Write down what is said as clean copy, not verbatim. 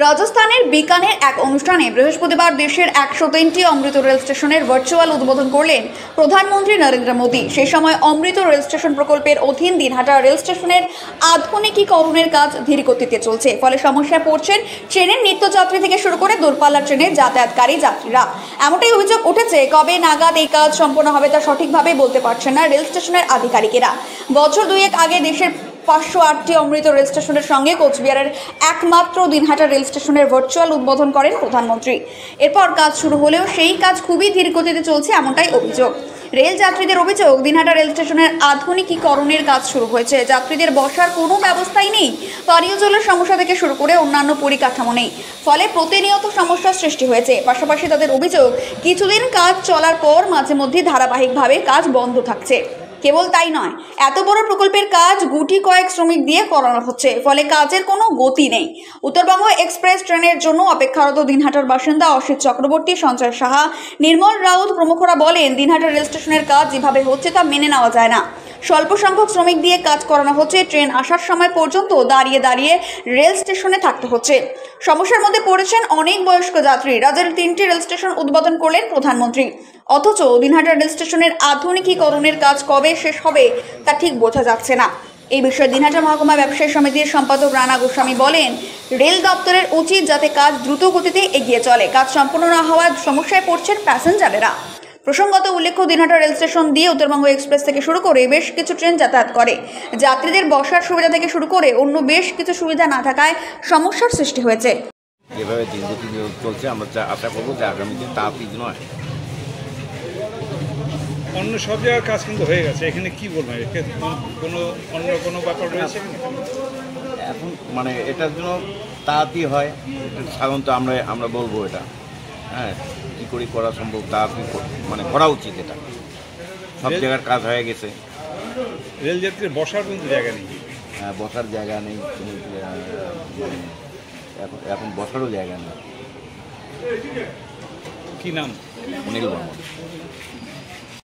রাজস্থানের বিকানের এক অনুষ্ঠানে বৃহস্পতিবার দেশের 103টি অমৃত রেল স্টেশনের ভার্চুয়াল উদ্বোধন করলেন প্রধানমন্ত্রী নরেন্দ্র মোদী। সেই সময় অমৃত রেল স্টেশন প্রকল্পের অধীন দিনহাটা রেল স্টেশনের আধুনিকীকরণের কাজ ধীর গতিতে চলছে। ফলে সমস্যায় পড়ছেন ট্রেনের নিত্যযাত্রী থেকে শুরু করে দূরপাল্লার ট্রেনে যাতায়াতকারী যাত্রীরা। এমনটাই অভিযোগ উঠেছে। কবে নাগাদ এই কাজ সম্পন্ন হবে তা সঠিকভাবে বলতে পারছেন না রেল স্টেশনের আধিকারিকেরা। বছর দুয়েক আগে দেশের 508টি অমৃত রেল স্টেশনের সঙ্গে কোচবিহারের একমাত্র দিনহাটা রেল স্টেশনের ভার্চুয়াল উদ্বোধন করেন প্রধানমন্ত্রী। এরপর কাজ শুরু হলেও সেই কাজ খুবই ধীর গতিতে চলছে, এমনটাই অভিযোগ। রেল যাত্রীদের অভিযোগ, দিনহাটা রেল স্টেশনের আধুনিকীকরণের কাজ শুরু হয়েছে, যাত্রীদের বসার কোনো ব্যবস্থাই নেই, পানীয় জলের সমস্যা থেকে শুরু করে অন্যান্য পরিকাঠামো নেই, ফলে প্রতিনিয়ত সমস্যার সৃষ্টি হয়েছে। পাশাপাশি তাদের অভিযোগ, কিছুদিন কাজ চলার পর মাঝে মধ্যে ধারাবাহিকভাবে কাজ বন্ধ থাকছে। কেবল তাই নয়, এত বড় প্রকল্পের কাজ গুটি কয়েক শ্রমিক দিয়ে করানো হচ্ছে, ফলে কাজের কোনো গতি নেই। উত্তরবঙ্গ এক্সপ্রেস ট্রেনের জন্য অপেক্ষারত দিনহাটার বাসিন্দা অসিত চক্রবর্তী, সঞ্জয় সাহা, নির্মল রাউত প্রমুখরা বলেন, দিনহাটা রেল স্টেশনের কাজ যেভাবে হচ্ছে তা মেনে নেওয়া যায় না। স্বল্প সংখ্যক শ্রমিক দিয়ে কাজ করানো হচ্ছে, ট্রেন আসার সময় পর্যন্ত দাঁড়িয়ে দাঁড়িয়ে রেল স্টেশনে থাকতে হচ্ছে। সমস্যার মধ্যে পড়েছেন অনেক বয়স্ক যাত্রী। রাজ্যের 3টি রেল স্টেশন উদ্বোধন করলেন প্রধানমন্ত্রী, অথচ দিনহাটা রেল স্টেশনের আধুনিকীকরণের কাজ কবে শেষ হবে তা ঠিক বোঝা যাচ্ছে না। এই বিষয়ে দিনহাটা মহকুমা ব্যবসায়ী সমিতির সম্পাদক রানা গোস্বামী বলেন, রেল দপ্তরের উচিত যাতে কাজ দ্রুত গতিতে এগিয়ে চলে। কাজ সম্পূর্ণ না হওয়ার সমস্যায় পড়ছেন প্যাসেঞ্জারেরা। প্রসঙ্গত উল্লেখ্য, দিনহাটা রেল স্টেশন দিয়ে উত্তরবঙ্গ এক্সপ্রেস থেকে শুরু করে বেশ কিছু ট্রেন যাতায়াত করে। যাত্রীদের বসার সুবিধা থেকে শুরু করে অন্য বেশ কিছু সুবিধা না থাকায় সমস্যার সৃষ্টি হয়েছে। যেভাবে দিনগতি চলছে, আমরা আশা করবো যে আগামীতে তা পিছ নয়। অন্য সব জায়গার কাজ কিন্তু হয়ে গেছে, এখানে কি বলবেন? কোনো অন্য কোনো ব্যাপার রয়েছে এখন মানে এটার জন্য তাড়াতাড়ি হয়, সাধারণত আমরা বলবো এটা, হ্যাঁ, কী করে করা সম্ভব, তাড়াতাড়ি মানে করা উচিত। এটা সব জায়গার কাজ হয়ে গেছে। রেল যাত্রীর বসার কিন্তু জায়গা নেই। হ্যাঁ, বসার জায়গা নেই, এখন বসারও জায়গা নেই। কি নাম? অনিল বর্মন।